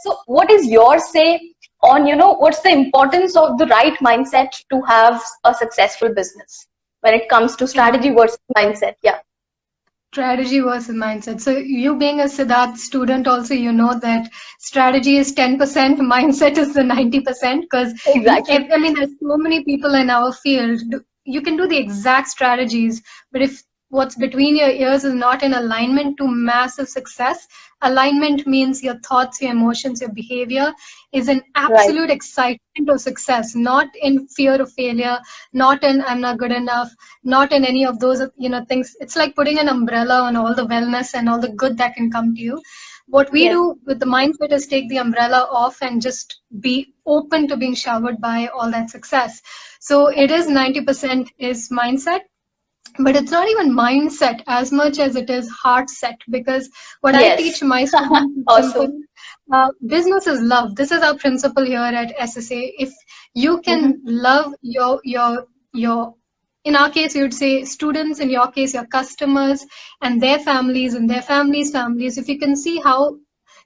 So what is your say on, what's the importance of the right mindset to have a successful business when it comes to strategy versus mindset? Yeah. Strategy versus mindset. So you being a Siddharth student also, you know that strategy is 10%, mindset is the 90%, because Exactly. I mean, there's so many people in our field. You can do the exact strategies, but if what's between your ears is not in alignment to massive success, alignment means your thoughts, your emotions, your behavior is an Right. absolute excitement of success, not in fear of failure, not in I'm not good enough, not in any of those things. It's like putting an umbrella on all the wellness and all the good that can come to you. What we Yes. do with the mindset is take the umbrella off and just be open to being showered by all that success. So it is 90% is mindset, but it's not even mindset as much as it is heart set, because what I Yes. teach my students is simple. Awesome. Business is love. This is our principle here at SSA. If you can Mm-hmm. love your in our case, we would say students, in your case your customers and their families and their families, if you can see how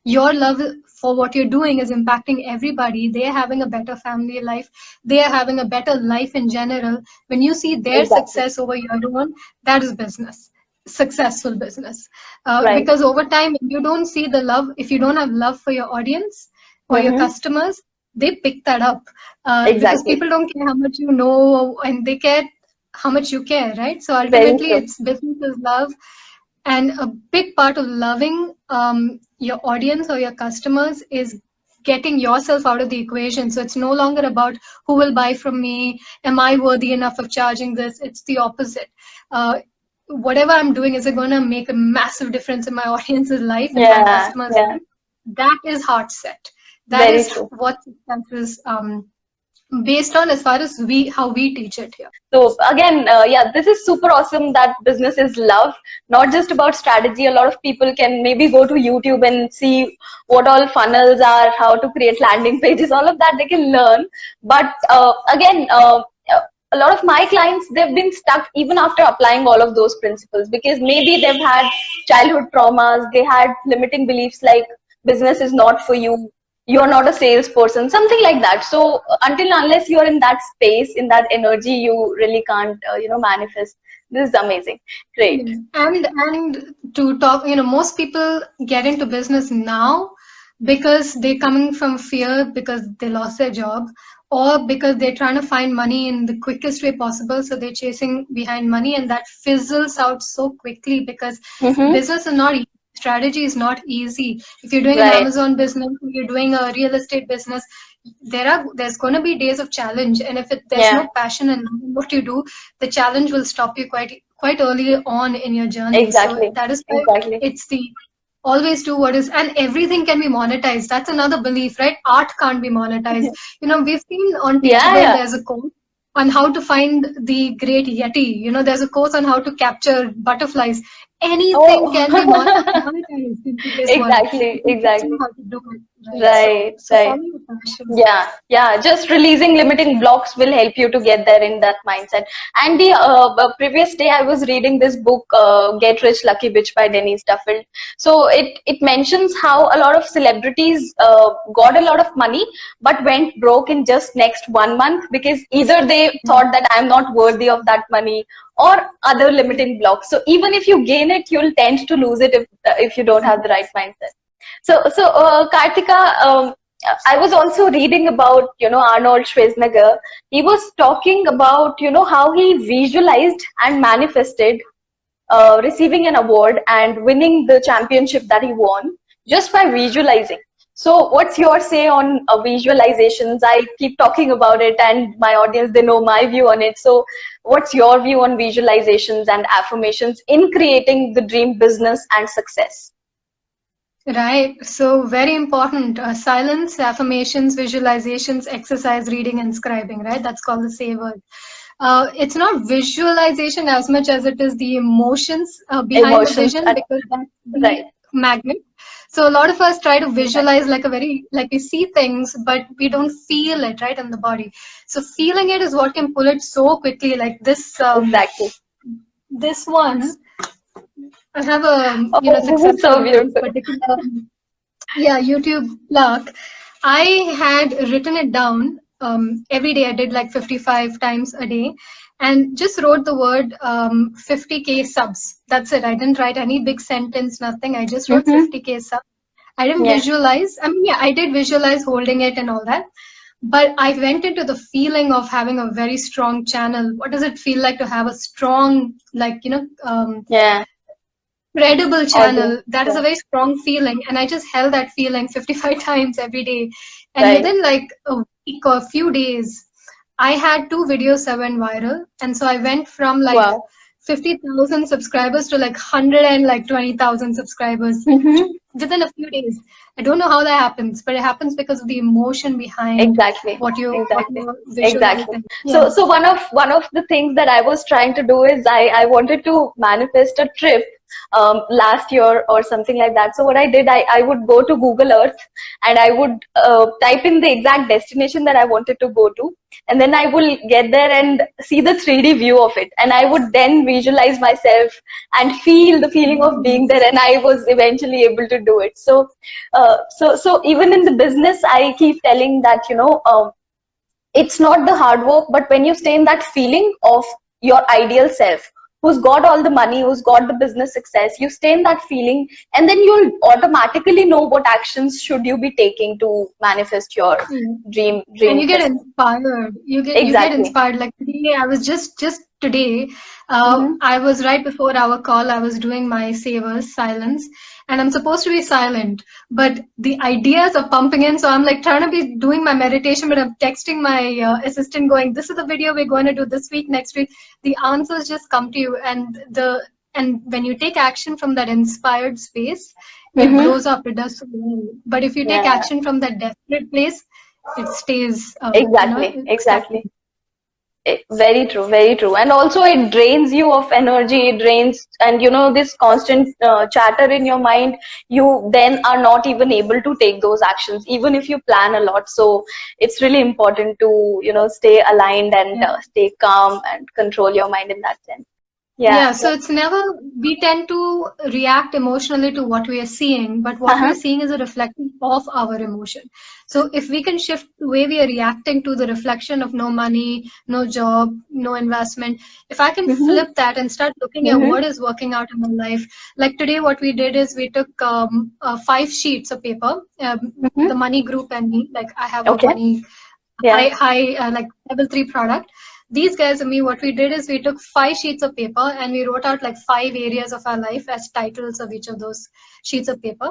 your love for what you're doing is impacting everybody, they're having a better family life, they are having a better life in general. When you see their Exactly. success over your own, that is business, successful business. Right. Because over time, if you don't see the love, if you don't have love for your audience or your Mm-hmm. customers, they pick that up, because Exactly. people don't care how much you know, and they care how much you care, right? So Very ultimately, true. it's business is love, and a big part of loving your audience or your customers is getting yourself out of the equation. So it's no longer about who will buy from me, am I worthy enough of charging this? It's the opposite. Whatever I'm doing, is it going to make a massive difference in my audience's life and my Yeah. customers' Yeah. life? That is heart set. That Very is true. what success is based on, as far as we how we teach it here. So again, yeah, this is super awesome that business is love, not just about strategy. A lot of people can maybe go to YouTube and see what all funnels are, how to create landing pages, all of that they can learn. But again, a lot of my clients, they've been stuck even after applying all of those principles, because maybe they've had childhood traumas, they had limiting beliefs like business is not for you, you're not a salesperson, something like that. So until unless you're in that space, in that energy, you really can't manifest. This is amazing. Great. And to talk, most people get into business now because they're coming from fear because they lost their job, or because they're trying to find money in the quickest way possible. So they're chasing behind money, and that fizzles out so quickly because Mm-hmm. business is not easy. Strategy is not easy. If you're doing an Right. Amazon business, if you're doing a real estate business, there's going to be days of challenge, and if there's Yeah. no passion in what you do, the challenge will stop you quite early on in your journey. So Exactly. that is why Exactly. it's the always do what is, and everything can be monetized. That's another belief, right? Art can't be monetized. We've seen on Yeah. Teachable, Yeah. there's a course on how to find the great Yeti. There's a course on how to capture butterflies. Anything can be Oh. monetized in today's world. Exactly. If you teach them Exactly. how to do it, right? So, Right. so Right. follow your passion. Yeah, yeah. Just releasing limiting blocks will help you to get there in that mindset. And the previous day, I was reading this book, "Get Rich, Lucky Bitch" by Denise Duffield. So it mentions how a lot of celebrities got a lot of money, but went broke in just next 1 month, because either they thought that I'm not worthy of that money, or other limiting blocks. So even if you gain it, you'll tend to lose it if you don't have the right mindset. So, Kartika, I was also reading about, Arnold Schwarzenegger. He was talking about, how he visualized and manifested receiving an award and winning the championship that he won just by visualizing. So, what's your say on visualizations? I keep talking about it, and my audience, they know my view on it. So, what's your view on visualizations and affirmations in creating the dream business and success? Right. So very important. Silence, affirmations, visualizations, exercise, reading, and scribing. Right. That's called the say word. It's not visualization as much as it is the emotions behind the Emotions, vision, because that's the right. magnet. So a lot of us try to visualize Exactly. like we see things, but we don't feel it right in the body. So feeling it is what can pull it so quickly. Like Exactly. this one. I have a Oh, this is success so story for this beautiful. particular. Yeah, YouTube luck. I had written it down every day. I did like 55 times a day and just wrote the word 50K subs. That's it. I didn't write any big sentence, nothing. I just wrote Mm-hmm. 50K subs. I didn't Yeah. visualize. I mean, yeah, I did visualize holding it and all that. But I went into the feeling of having a very strong channel. What does it feel like to have a strong, like, Yeah. credible Audience. channel? That is Yeah. a very strong feeling, and I just held that feeling 55 times every day. And Right. within like a week or a few days, I had two videos that went viral, and so I went from like Wow. 50,000 subscribers to like 120,000 subscribers Mm-hmm. within a few days. I don't know how that happens, but it happens because of the emotion behind Exactly. what Exactly. you're Exactly. visualizing. So Yeah. so one of the things that I was trying to do is I wanted to manifest a trip last year or something like that. So what I did, I would go to Google Earth and I would type in the exact destination that I wanted to go to, and then I will get there and see the 3D view of it, and I would then visualize myself and feel the feeling of being there, and I was eventually able to do it. So even in the business, I keep telling that, it's not the hard work, but when you stay in that feeling of your ideal self, who's got all the money, who's got the business success, you stay in that feeling, and then you'll automatically know what actions should you be taking to manifest your Mm. And dream you get destiny. inspired. You get Exactly. inspired. Like today, I was just today. Mm-hmm. I was right before our call. I was doing my savers silence, and I'm supposed to be silent, but the ideas are pumping in. So I'm like trying to be doing my meditation, but I'm texting my assistant, going, "This is the video we're going to do this week, next week." The answers just come to you, and when you take action from that inspired space, it Mm-hmm. blows up. It does so well. But if you take Yeah. action from that desperate place, it stays, Exactly. stuck. Exactly. Very true, very true. And also it drains you of energy, it drains, and this constant chatter in your mind, you then are not even able to take those actions, even if you plan a lot. So it's really important to, stay aligned and Yeah. stay calm and control your mind in that sense. Yeah, Yeah, so yeah. it's never, we tend to react emotionally to what we are seeing, but what we Uh-huh. are seeing is a reflection of our emotion. So if we can shift the way we are reacting to the reflection of no money, no job, no investment, if I can Mm-hmm. flip that and start looking at Mm-hmm. what is working out in my life, like today, what we did is we took 5 sheets of paper, Mm-hmm. the money group and me, like I have a Okay. money Yeah. like level 3 product. These guys and me, what we did is we took 5 sheets of paper and we wrote out like 5 areas of our life as titles of each of those sheets of paper.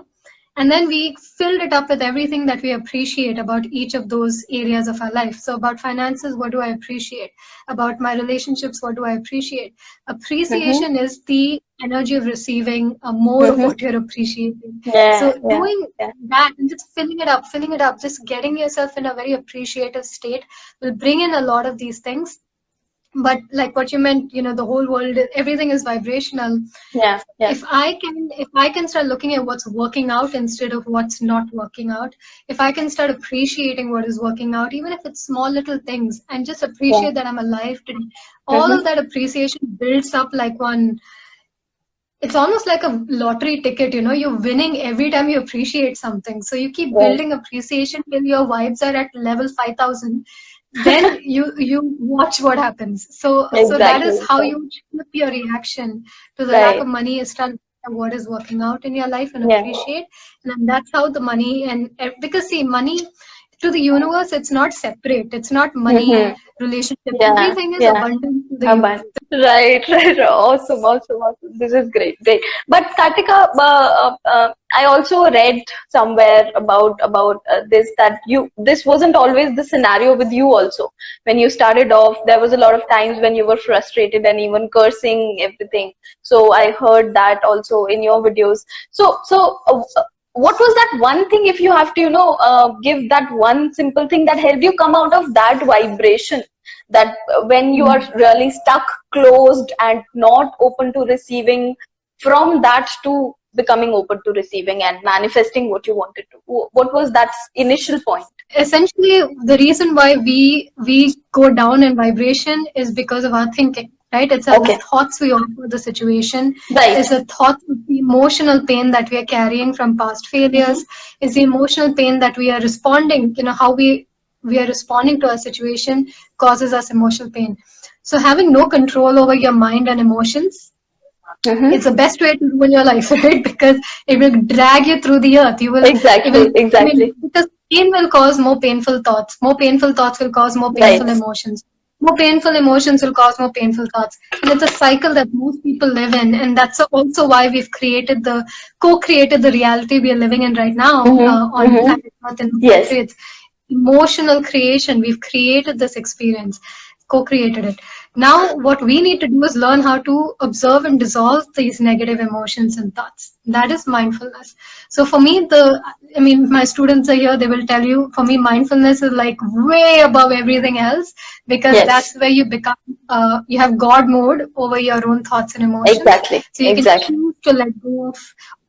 And then we filled it up with everything that we appreciate about each of those areas of our life. So about finances, what do I appreciate? About my relationships, what do I appreciate? Mm-hmm. Appreciation is the energy of receiving more of Mm-hmm. what you're appreciating. Yeah, So yeah, doing yeah. that and just filling it up, just getting yourself in a very appreciative state will bring in a lot of these things. But like what you meant, the whole world, everything is vibrational. Yeah, yeah. If I can start looking at what's working out instead of what's not working out, if I can start appreciating what is working out, even if it's small little things, and just Yeah. appreciate that I'm alive today, all Mm-hmm. of that appreciation builds up like one. It's almost like a lottery ticket, you're winning every time you appreciate something. So you keep Right. building appreciation till your vibes are at level 5,000. Then you watch what happens. So that Exactly, is how exactly. you flip your reaction to the lack Right. of money, is start what is working out in your life and Yeah. appreciate. And then that's how the money, and because see, money to the universe, it's not separate. It's not money, Mm-hmm. relationship. Yeah, Everything is yeah. abundant to the Aman. universe. Right, right. Awesome, awesome, awesome. This is great, great. But Kartika, I also read somewhere about this, that this wasn't always the scenario with you also. When you started off, there was a lot of times when you were frustrated and even cursing everything. So I heard that also in your videos. So what was that one thing, if you have to, give that one simple thing that helped you come out of that vibration, that when you are Mm. really stuck, closed, and not open to receiving, from that to becoming open to receiving and manifesting what you wanted to? What was that initial point? Essentially, the reason why we go down in vibration is because of our thinking. right? It's our Okay. thoughts we offer the situation. Right. Is the thought, the emotional pain that we are carrying from past failures, is the emotional pain that we are responding, how we are responding to a situation causes us emotional pain. So having no control over your mind and emotions, Mm-hmm. it's the best way to ruin your life, right? Because it will drag you through the earth. You will Exactly. even, I mean, Exactly. because pain will cause more painful thoughts. More painful thoughts will cause more Right. painful emotions. More painful emotions will cause more painful thoughts. And it's a cycle that most people live in. And that's also why we've co-created the reality we are living in right now Mm-hmm. on Mm-hmm. planet Earth in this Yes. country. It's emotional creation. We've created this experience, co-created it. Now, what we need to do is learn how to observe and dissolve these negative emotions and thoughts. That is mindfulness. So for me, my students are here, they will tell you, for me, mindfulness is like way above everything else, because Yes. that's where you become, you have God mode over your own thoughts and emotions. Exactly. So you can Exactly. choose to let go of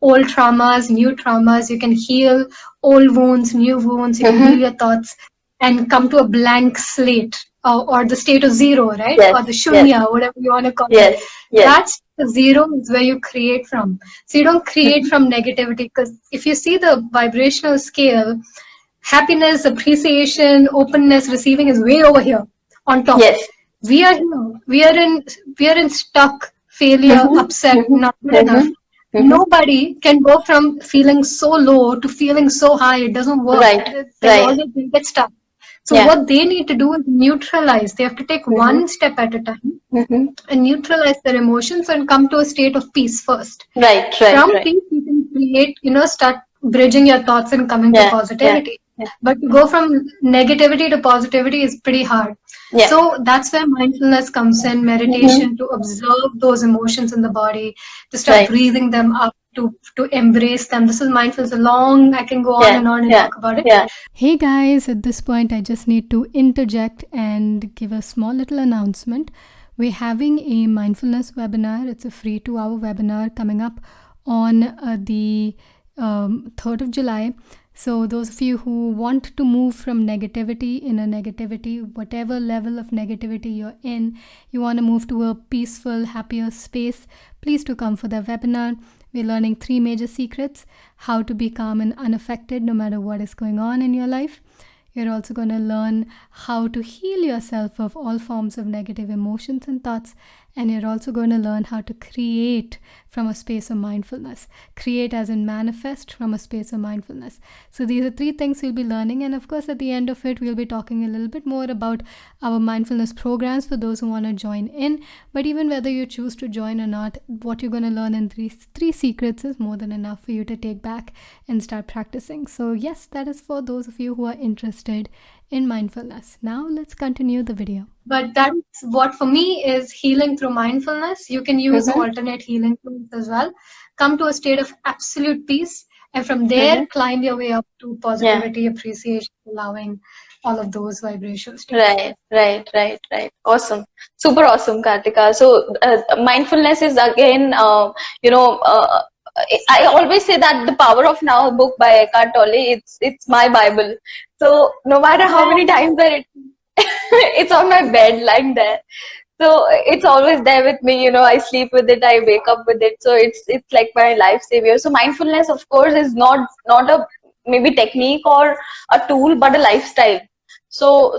old traumas, new traumas. You can heal old wounds, new wounds. You can heal Mm-hmm. your thoughts and come to a blank slate, or the state of zero, right? Yes. Or the Yes. shunya, whatever you want to call it. Yes. Yes. That's the zero is where you create from. So you don't create Mm-hmm. from negativity, because if you see the vibrational scale, happiness, appreciation, openness, receiving is way over here on top. Yes. We are here. We are in stuck, failure, Mm-hmm. upset, Mm-hmm. not good enough. Mm-hmm. Mm-hmm. Nobody can go from feeling so low to feeling so high. It doesn't work. Right. They'll Right. always get stuck. So Yeah. what they need to do is neutralize. They have to take Mm-hmm. one step at a time Mm-hmm. and neutralize their emotions and come to a state of peace first. Right. Right. From Right. peace, you can create, start bridging your thoughts and coming to Yeah. Yeah. positivity. Yeah. But to go from negativity to positivity is pretty hard. Yeah. So that's where mindfulness comes in, Mm-hmm. meditation, to observe those emotions in the body, to start Right. breathing them up, to embrace them. This is mindfulness. Long, I can go Yeah. on and Yeah. talk about it. Yeah. Hey guys, at this point, I just need to interject and give a small little announcement. We're having a mindfulness webinar. It's a free 2-hour webinar coming up on the 3rd of July. So, those of you who want to move from negativity, whatever level of negativity you're in, you want to move to a peaceful, happier space, please do come for the webinar. We're learning 3 major secrets: how to be calm and unaffected no matter what is going on in your life. You're also going to learn how to heal yourself of all forms of negative emotions and thoughts. And you're also going to learn how to create from a space of mindfulness. Create as in manifest from a space of mindfulness. So these are 3 things we'll be learning. And of course, at the end of it, we'll be talking a little bit more about our mindfulness programs for those who want to join in. But even whether you choose to join or not, what you're going to learn in three secrets is more than enough for you to take back and start practicing. So yes, that is for those of you who are interested in mindfulness. Now let's continue the video. But that's what for me is healing through mindfulness. You can use Mm-hmm. alternate healing tools as well. Come to a state of absolute peace, and from there, Mm-hmm. climb your way up to Yeah. positivity, appreciation, allowing all of those vibrational states. Right, right, right, right. Awesome. Super awesome, Kartika. So, mindfulness is again, I always say that the Power of Now book by Eckhart Tolle, it's my Bible. So, no matter how many times I read, it's on my bed lying there. So it's always there with me. I sleep with it, I wake up with it. So it's like my life savior. So mindfulness, of course, is not a maybe technique or a tool, but a lifestyle. So